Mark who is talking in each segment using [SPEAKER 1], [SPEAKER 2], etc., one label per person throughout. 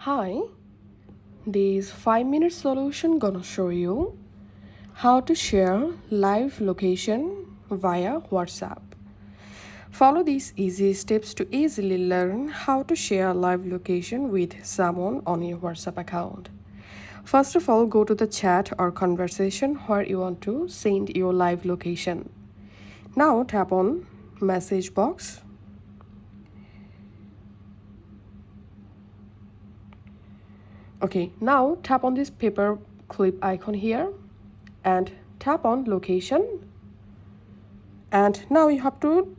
[SPEAKER 1] Hi, this 5-minute solution gonna show you how to share live location via WhatsApp. Follow these easy steps to easily learn how to share live location with someone on your WhatsApp account. First of all, go to the chat or conversation where you want to send your live location. Now tap on message box. Okay, now tap on this paper clip icon here and tap on location, and now you have to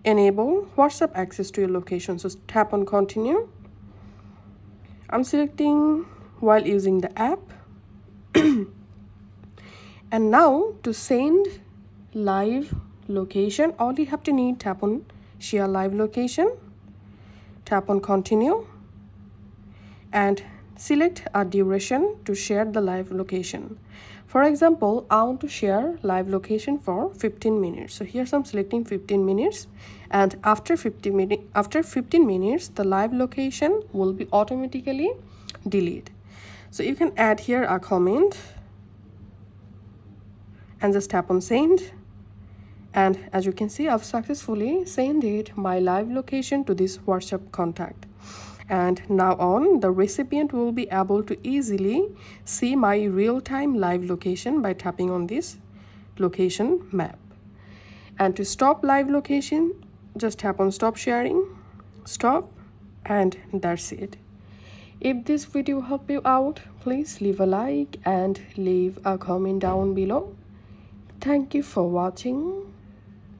[SPEAKER 1] enable WhatsApp access to your location. So tap on continue. I'm selecting while using the app. And now to send live location, all you have to need, tap on share live location, tap on continue, and select a duration to share the live location. For example, I want to share live location for 15 minutes. So here I'm selecting 15 minutes, and after 15 minutes, the live location will be automatically deleted. So you can add here a comment and just tap on send. And as you can see, I've successfully sent my live location to this WhatsApp contact. And now on, the recipient will be able to easily see my real-time live location by tapping on this location map. And to stop live location, just tap on stop sharing, stop, and that's it. If this video helped you out, please leave a like and leave a comment down below. Thank you for watching.